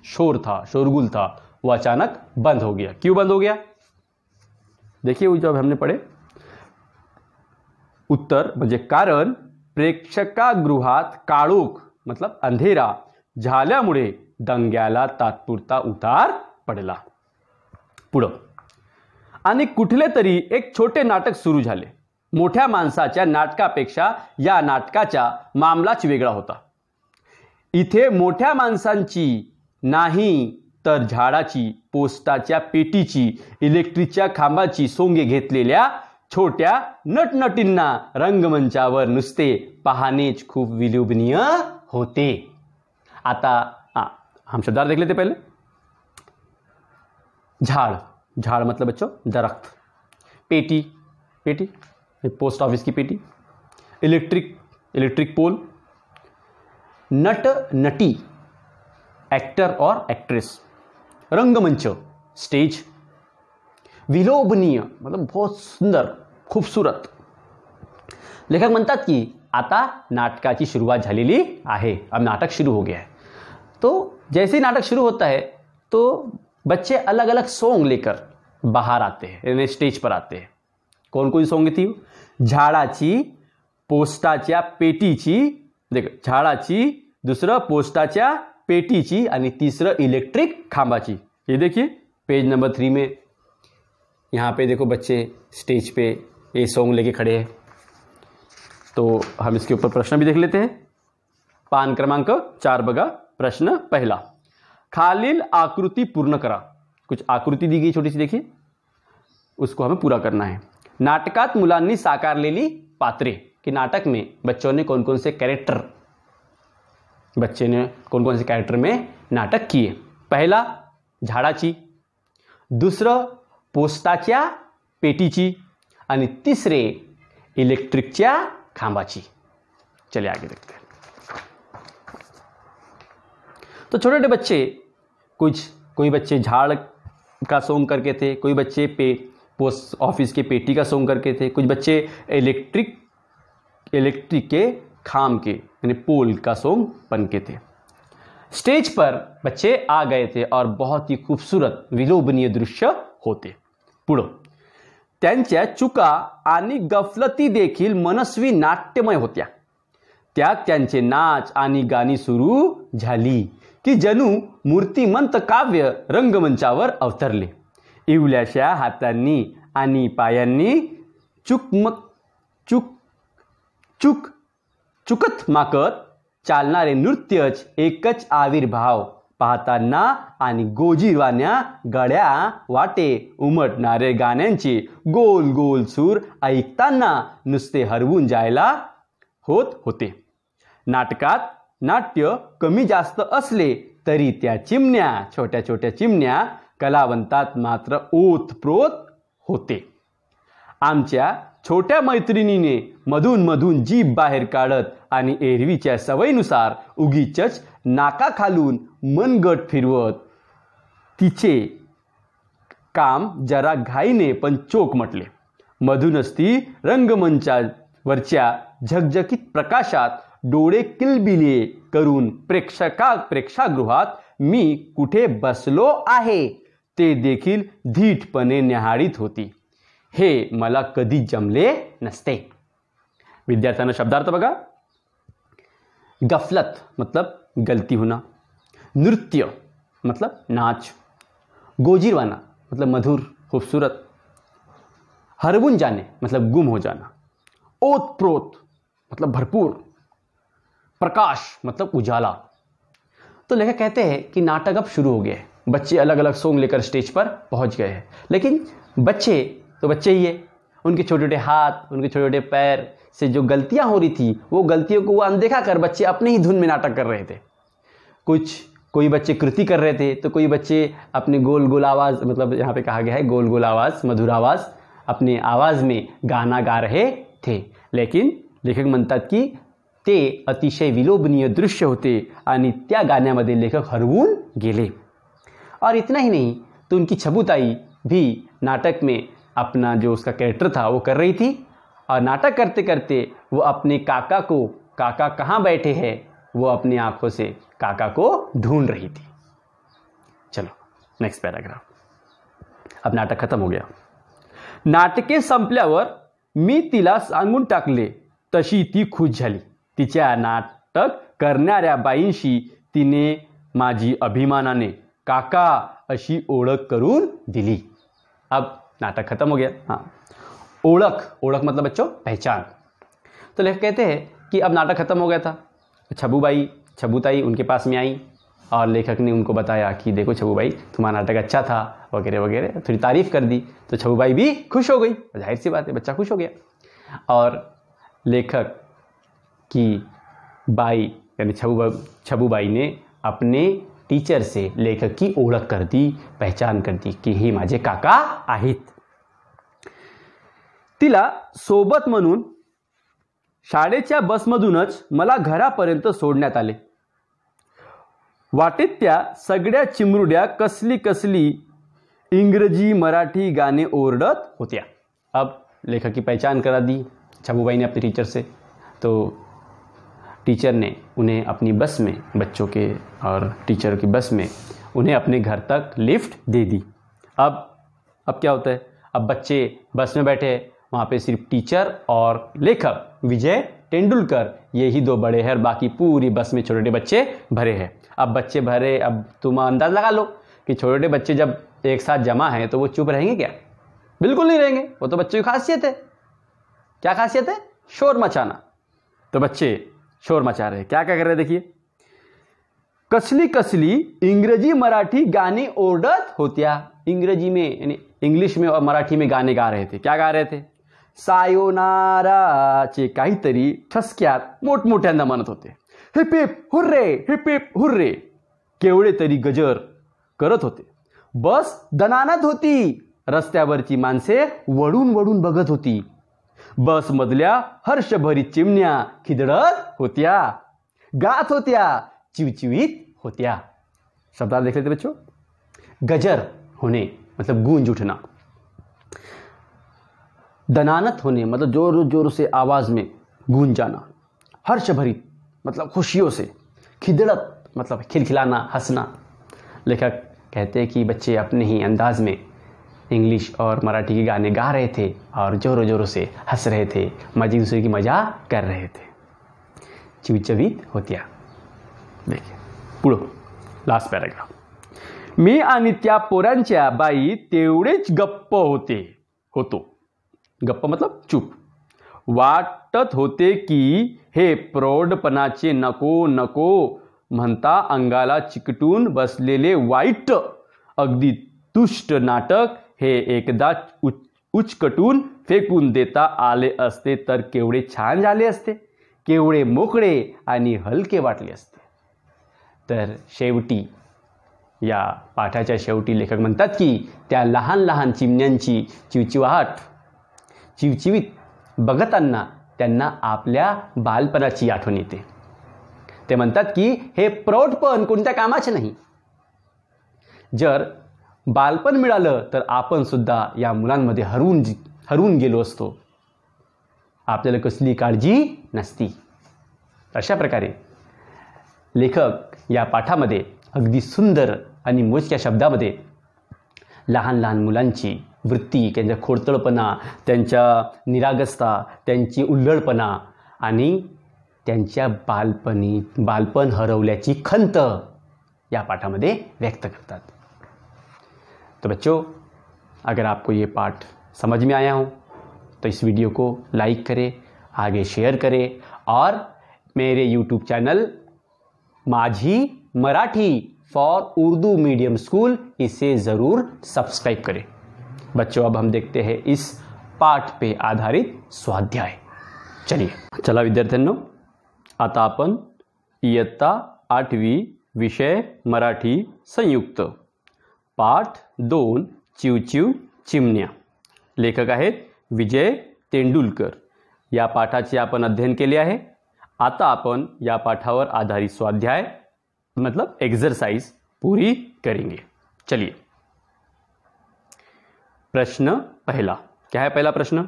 शोर था, शोरगुल था, वो अचानक बंद हो गया। क्यों बंद हो गया? देखिए वो जब हमने पढ़े उत्तर म्हणजे कारण प्रेक्षकागृहात काळोख मतलब अंधेरा झाल्यामुळे दंग्याला तात्पुरता उतार पडला। पुढं, आणि कुठले तरी एक छोटे नाटक सुरू झाले। मोठ्या माणसाच्या नाटकापेक्षा या नाटकाचा मामलाच वेगळा होता। इथे मोठ्या माणसांची नाही तर झाडाची, पोस्टाच्या पेटीची, इलेक्ट्रिकच्या खांबाची सोंगे घेतलेल्या छोट्या नटनटींना रंगमंचावर नुसते पाहणेच खूप विलोभनीय होते. आता हम शब्दार्थ देख लेते पहले. झाड़, झाड़ मतलब बच्चों दरख्त. पेटी, पेटी पोस्ट ऑफिस की पेटी. Electric, electric pole. नट नटी एक्टर और एक्ट्रेस. रंगमंच स्टेज. विलोभनीय मतलब बहुत सुंदर, खूपसूरत. लेखक म्हणतात की आता नाटकाची सुरुवात झालेली आहे. अब नाटक शुरू हो गया है. तो जैसे ही नाटक शुरू होता है तो बच्चे अलग अलग सॉन्ग लेकर बाहर आते हैं, यानी स्टेज पर आते हैं. कौन कोण सॉन्ग थी? झाडाची, पोस्टाच्या पेटीची, देखो झाडाची, दुसरं पोस्टाच्या पेटीची आणि तीसरं इलेक्ट्रिक खांबाची. ये देखिए पेज नंबर 3 में यहाँ पे देखो बच्चे स्टेज पे ये सॉन्ग लेके खड़े हैं. तो हम इसके ऊपर प्रश्न भी देख लेते हैं. पान क्रमांक 4 बघा. प्रश्न पहिला, खालील आकृति पूर्ण करा. कुछ आकृति दी गई छोटी सी, देखिए उसको हमें पूरा करना है. नाटकात मुलांनी साकारलेली पात्रे, कि नाटक में बच्चों ने कौन कौन से कैरेक्टर, बच्चे ने कौन कौन से कैरेक्टर में नाटक किए. पहिला झाडाची, दुसरं पोस्टाच्या पेटीची आणि तिसरे इलेक्ट्रिकच्या खांबाची. चलिए आगे देखते हैं. तो छोटे छोटे बच्चे, कोई बच्चे झाड़ का सॉन्ग करके थे, कोई बच्चे पोस्ट ऑफिस के पेटी का सॉन्ग करके थे, कुछ बच्चे इलेक्ट्रिक के खाम के यानी पोल का सॉन्ग बन के थे. स्टेज पर बच्चे आ गए थे और बहुत ही खूबसूरत विलोभनीय दृश्य होते. पुढं, त्यांच्या चुका आणि गफलती देखील मनस्वी नाट्यमय होत्या. त्यात त्यांचे नाच आणि गाणी सुरू झाली की जणू मूर्तिमंत काव्य रंगमंचावर अवतरले. इवल्याशा हातांनी आणि पायांनी चुकत माकत चालणारे नृत्यच एकच आविर्भाव पाहताना आणि गोजीरवाण्या गड्या वाटे उमटणारे गाण्यांचे गोल गोल सूर ऐकताना नुसते हरवून जायला होत होते. नाटकात नाट्य कमी जास्त असले तरी त्या चिमण्या, छोट्या छोट्या चिमण्या कलावंतात मात्र ओतप्रोत होते. आमच्या छोट्या मैत्रिणीने मधून मधून जीभ बाहेर काढत आणि एरवीच्या सवयीनुसार उगीचच नाकाखालून मनगट फिरवत तिचे काम जरा घाईने पण चोख म्हटले. मधूनच ती रंगमंचावरच्या झगझगीत प्रकाशात डोळे किलबिले करून प्रेक्षागृहात मी कुठे बसलो आहे ते देखील धीटपणे न्याहाळीत होती. हे मला कधी जमले नसते. विद्यार्थ्यांना शब्दार्थ बघा. गफलत मतलब गलती होना. नृत्य मतलब नाच. गोजीरवाना मतलब मधुर खूबसूरत. हरवून जाने मतलब गुम हो जाना. ओतप्रोत मतलब भरपूर. प्रकाश मतलब उजाला. तो लेखक कहते हैं कि नाटक अब शुरू हो गया है. बच्चे अलग अलग सॉन्ग लेकर स्टेज पर पहुंच गए हैं, लेकिन बच्चे तो बच्चे ही है. उनके छोटे छोटे हाथ, उनके छोटे छोटे पैर से जो गलतियां हो रही थी वो गलतियों को वो अनदेखा कर बच्चे अपने ही धुन में नाटक कर रहे थे. कोई बच्चे कृति कर रहे थे, तो कोई बच्चे अपने गोल गोल आवाज़, मतलब यहाँ पे कहा गया है गोल गोल आवाज़, मधुर आवाज़, अपने आवाज़ में गाना गा रहे थे. लेकिन लेखक म्हणतात की ते अतिशय विलोभनीय दृश्य होते आणि त्या गाण्यामध्ये लेखक हरवून गेले. और इतना ही नहीं, तो उनकी छबुताई भी नाटक में अपना जो उसका कैरेक्टर था वो कर रही थी. और नाटक करते करते वो अपने काका कहाँ बैठे हैं, वो अपनी आंखों से काका को ढूंढ रही थी. चलो नेक्स्ट पैराग्राफ. अब नाटक खत्म हो गया. नाटके संपल्यावर मी तिला सांगून टाकले तशी ती खुश झाली. तिच्या नाटक करणाऱ्या बाईंशी तिने माझी अभिमानाने काका अशी ओळख करून दिली. अब नाटक खत्म हो गया. हाँ, ओळख मतलब बच्चों पहचान. तो लेखक कहते हैं कि अब नाटक खत्म हो गया था. छबुताई उनके पास में आई और लेखक ने उनको बताया कि देखो छबू भाई, तुम्हारा नाटक अच्छा था वगैरह वगैरह, थोड़ी तारीफ कर दी। तो छबू भाई भी खुश हो गई, जाहिर सी बात है, बच्चा खुश हो गया। और लेखक की बाई यानी छबू बाई ने अपने टीचर से लेखक की ओळख कर दी, पहचान कर दी की हे माझे काका आहेत। तिला सोबत म्हणून शाळेच्या बसमधूनच मला घरापर्यंत सोडण्यात आले। वाटेत त्या सगळ्या चिमरुड्या कसली कसली इंग्रजी मराठी गाने ओरडत होत्या। अब लेखक की पहचान करा दी छबूबाई ने अपने टीचर से, तो टीचर ने उन्हें अपनी बस में, बच्चों के और टीचर की बस में उन्हें अपने घर तक लिफ्ट दे दी। अब क्या होता है, अब बच्चे बस में बैठे, वहाँ पे सिर्फ टीचर और लेखक विजय तेंदुलकर, ये ही दो बड़े हैं और बाकी पूरी बस में छोटे छोटे बच्चे भरे हैं। अब बच्चे भरे, अब तुम अंदाज लगा लो कि छोटे छोटे बच्चे जब एक साथ जमा हैं तो वो चुप रहेंगे क्या? बिल्कुल नहीं रहेंगे। वो तो बच्चों की खासियत है। क्या खासियत है? शोर मचाना। तो बच्चे शोर मचा रहे हैं। क्या क्या कर रहे हैं देखिए, कसली कसली इंग्रजी मराठी गाने ओरडत होत्या। इंग्रजी में यानी इंग्लिश में और मराठी में गाने गा रहे थे। क्या गा रहे थे? सायोनाराचे काहीतरी ठसक्यात मोठमोठ्यांदा म्हणत होते। Hip hip hurray, hip hip hurray, केवढे तरी गजर करत होते। बस दणाणत होती, रस्त्यावरची माणसे वळून वळून बघत होती। बस मधल्या हर्षभरीत चिमण्या खिदळत होत्या, गात होत्या, चिवचिवीत होत्या। शब्द देख लेते बच्चों, गजर होने मतलब गूंज उठना, दनानत होने मतलब जोर जोर से आवाज में गूंज जाना, हर्षभरित मतलब खुशियों से, खिदड़त मतलब खिलखिलाना, हंसना। लेखक कहते हैं कि बच्चे अपने ही अंदाज में इंग्लिश और मराठी के गाने गा रहे थे और जोरों जोरों से हंस रहे थे, मजे दूसरे की मजा कर रहे थे। चिवचिवीत होत्या। देखिए पुढं लास्ट पॅराग्राफ। मी आणि त्या पोरांच्या बाई तेवढेच गप्प होतो। गप्प मतलब चुप। वाटत होते की हे प्रौढपणाचे नको नको म्हणता अंगाला चिकटून बसलेले वाईट अगदी दुष्ट नाटक हे एकदा उचकटून फेकून देता आले असते तर केवढे छान झाले असते, केवढे मोकळे आणि हलके वाटले असते। तर शेवटी या पाठाच्या शेवटी लेखक म्हणतात की त्या लहान लहान चिमण्यांची चिवचिवाट, चिवचिवीत बघताना त्यांना आपल्या बालपणाची आठवण येते। ते म्हणतात की हे प्रौढपण कोणत्या कामाचे नाही। जर बालपण मिळालं तर आपण सुद्धा या मुलांमध्ये हरवून गेलो असतो, आपल्याला कसली काळजी नसती। अशा प्रकारे लेखक या पाठामध्ये अगदी सुंदर आणि मोजक्या शब्दामध्ये लहान लहान मुलांची वृत्ती, त्यांचा खोडतळपणा, त्यांच्या निरागसता, त्यांची उल्लडपणा आणि त्यांच्या बालपण हरवल्याची खंत या पाठामध्ये व्यक्त करतात। तो बच्चों, अगर आपको ये पाठ समझ में आया हो तो इस वीडियो को लाइक करें, आगे शेयर करें और मेरे YouTube चैनल माझी Marathi for Urdu medium school इसे ज़रूर सब्सक्राइब करें। बच्चों, अब हम देखते हैं इस पाठ पे आधारित स्वाध्याय। चला विद्यार्थ्यांनो, आता आपण इयत्ता 8वी विषय मराठी संयुक्त पाठ 2 चिवचिव चिमण्या, लेखक आहेत विजय तेंडुलकर। या पाठाचे आपण अध्ययन केले आहे। आता आपण या पाठावर आधारित स्वाध्याय मतलब एक्सरसाइज पूरी करेंगे। चलिए, प्रश्न पहला क्या है? पहला प्रश्न,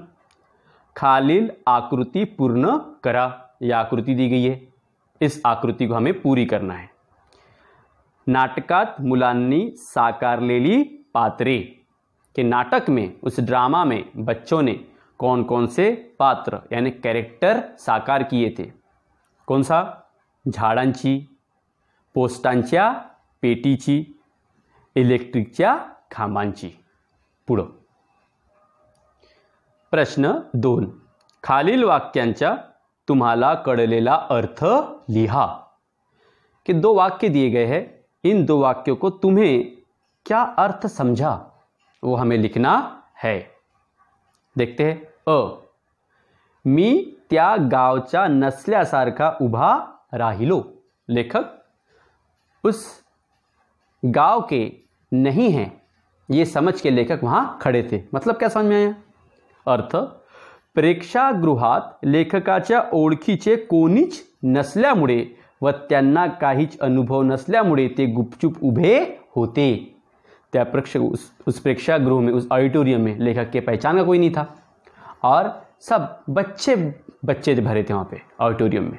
खालील आकृति पूर्ण करा। यह आकृति दी गई है, इस आकृति को हमें पूरी करना है। नाटकात मुलांनी साकारलेली पात्रे, के नाटक में, उस ड्रामा में बच्चों ने कौन कौन से पात्र यानी कैरेक्टर साकार किए थे? कौन सा? झाडांची, पोस्टांच्या पेटीची, इलेक्ट्रिकच्या खांबांची। पुढं प्रश्न 2, खालील वाक्यांचा तुम्हाला कळलेला अर्थ लिहा। कि 2 वाक्य दिए गए हैं, इन दो वाक्यों को तुम्हें क्या अर्थ समझा वो हमें लिखना है। देखते हैं। मी त्या गावच्या नसल्यासारखा उभा राहिलो। लेखक उस गांव के नहीं हैं ये समझ के लेखक वहां खड़े थे। मतलब क्या समझ में आया? अर्थ, प्रेक्षागृहात लेखकाच्या ओळखीचे कोणीच नसल्यामुळे व त्यांना काहीच अनुभव नसल्यामुळे ते गुपचुप उभे होते। त्या उस प्रेक्षागृह में, उस ऑडिटोरियम में लेखक के पहचान का कोई नहीं था और सब बच्चे भरे थे वहाँ पे ऑडिटोरियम में।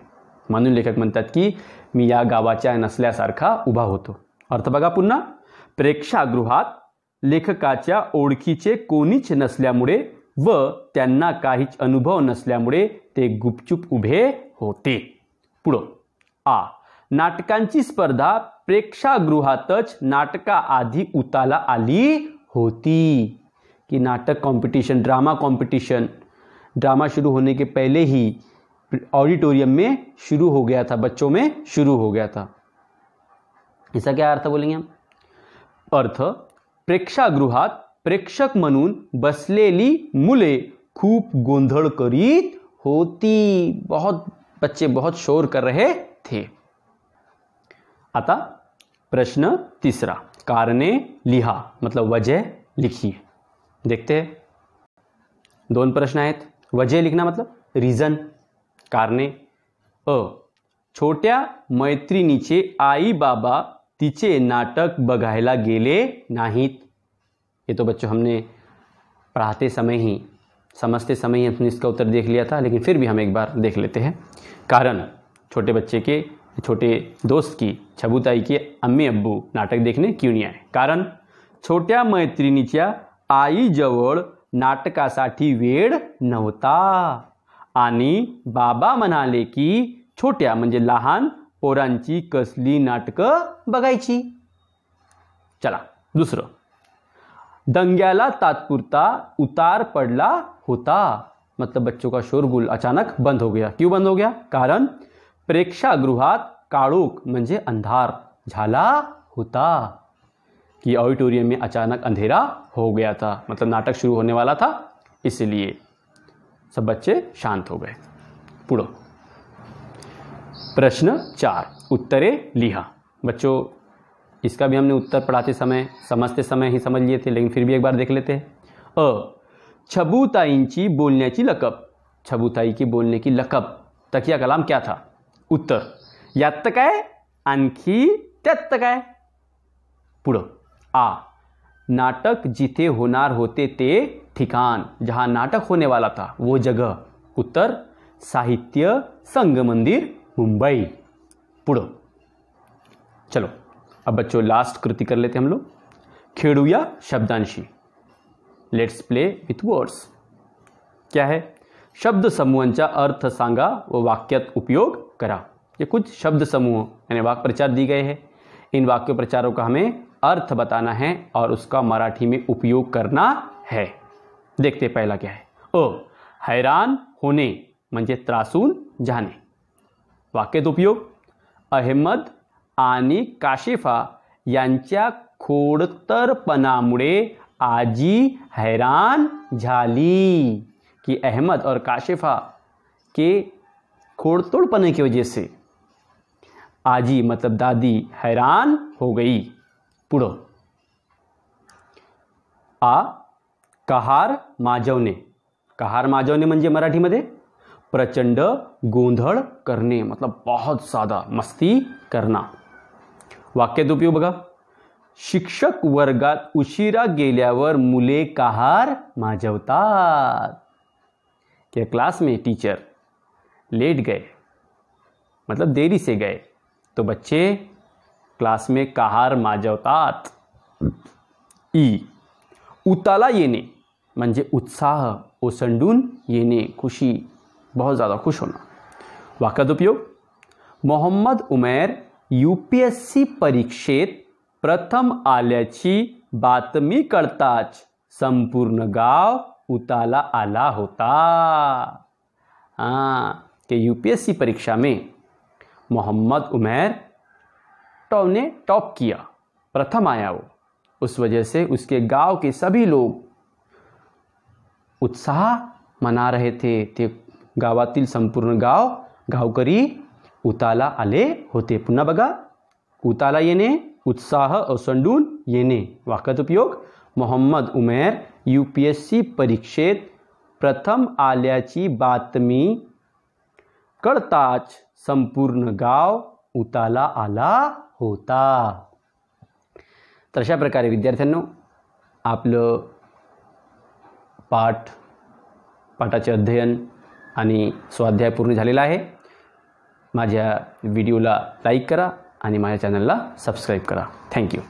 म्हणून लेखक म्हणतात की मी या गावाच्या नसल्यासारखा उभा होतो। अर्थ बघा पुन्हा, प्रेक्षागृहात लेखकाच्या ओळखीचे कोणीच नसल्यामुळे व त्यांना काहीच अनुभव नसल्यामुळे ते गुपचूप उभे होते। पुढं नाटकांची स्पर्धा प्रेक्षागृहातच नाटका आधी उताला आली होती। कि नाटक कंपटीशन, ड्रामा कंपटीशन, ड्रामा शुरू होने के पहले ही ऑडिटोरियम में शुरू हो गया था, बच्चों में शुरू हो गया था। इसका क्या अर्थ बोलेंगे हम? अर्थ, प्रेक्षागृहात प्रेक्षक म्हणून बसलेली मुले खूप गोंधळ करीत होती। बहुत बच्चे बहुत शोर कर रहे थे। आता प्रश्न तीसरा, कारणे लिहा, मतलब वजह लिखिए। देखते हैं। दोन प्रश्न आहेत। वजह लिखना मतलब रीजन, कारणे। छोट्या मैत्रिणीचे आई बाबा तिचे नाटक बघायला गेले नाहीत। ये तो बच्चों हमने पढ़ाते समय ही, समझते समय ही हमने इसका उत्तर देख लिया था, लेकिन फिर भी हम एक बार देख लेते हैं। कारण, छोटे बच्चे के, छोटे दोस्त की, छबुताई के अम्मी अब्बू नाटक देखने क्यों नहीं आए? कारण, छोट्या मैत्रिणीच्या आईजवळ नाटकासाठी वेळ नव्हता आणि बाबा म्हणाले की छोट्या म्हणजे लहान पोरांची कसली नाटकं बघायची। चला दुसरं, दंग्याला तात्पुरता उतार पडला होता। मतलब बच्चों का शोरगुल अचानक बंद हो गया। क्यों बंद हो गया? कारण प्रेक्षागृहात काळोख म्हणजे अंधार झाला होता। कि ऑडिटोरियम में अचानक अंधेरा हो गया था, मतलब नाटक शुरू होने वाला था, इसलिए सब बच्चे शांत हो गए। पुढं प्रश्न 4, उत्तरे लिहा। बच्चों इसका भी हमने उत्तर पढ़ाते समय, समझते समय ही समझ लिए थे, लेकिन फिर भी एक बार देख लेते हैं। छबुताईंची बोलण्याची लकब, छबुताई की बोलने की लकब, तकिया कलाम क्या था? उत्तर, यात काय आणखी त्यात काय। पुढं नाटक जिथे होणार होते ते ठिकाण, जहां नाटक होने वाला था वो जगह। उत्तर, साहित्य संघ मंदिर मुंबई। पुढं चलो अब बच्चों लास्ट कृति कर लेते हम लोग। खेळूया शब्दांशी, लेट्स प्ले विथ वर्ड्स। क्या है? शब्द समूहांचा अर्थ सांगा व वाक्यात उपयोग करा। ये कुछ शब्द समूह यानी वाक्य प्रचार दी गए हैं। इन वाक्य प्रचारों का हमें अर्थ बताना है और उसका मराठी में उपयोग करना है। देखते पहला क्या है। हैरान होणे म्हणजे त्रासून जाणे। वाक्यात उपयोग, अहमद आणि काशिफा यांच्या खोडतरपणामुळे आजी हैरान झाली। कि अहमद और काशिफा के खोड़तोड़पने की वजह से आजी मतलब दादी हैरान हो गई। पुढं कहार माजवणे। कहार माजवणे म्हणजे मराठीमध्ये प्रचंड गोंधळ करणे, मतलब बहुत ज़्यादा मस्ती करना। वाक्यात उपयोग बघा, शिक्षक वर्गात उशिरा गेल्यावर मुले कहार माजवतात। कि क्लास में टीचर लेट गए, मतलब देरी से गए, तो बच्चे क्लास में कहार माजवतात। उताला येणे म्हणजे उत्साह ओसंडून येणे, खुशी, बहुत ज़्यादा खुश होना। वाक्यात उपयोग, मोहम्मद उमेर UPSC परीक्षेत प्रथम आल्याची बातमी कळताच संपूर्ण गाव उताला आला होता। कि UPSC परीक्षा में मोहम्मद उमेर ने टॉप किया, प्रथम आया वो। उस वजह से उसके गांव के सभी लोग उत्साह मना रहे थे। ते गावातील संपूर्ण गावकरी उताला आले होते। पुन्हा बघा, उताला येणे, उत्साह ओसंडून येणे। वाक्यात उपयोग, मोहम्मद उमेर UPSC परीक्षेत प्रथम आल्याची बातमी कळताच संपूर्ण गाव उताला आला होता। तर अशा प्रकारे विद्यार्थ्यांनो, आपलं पाठाचे अध्ययन आणि स्वाध्याय पूर्ण झालेला आहे। माझ्या व्हिडिओला लाईक करा आणि माझ्या चॅनलला सबस्क्राईब करा। थँक्यू।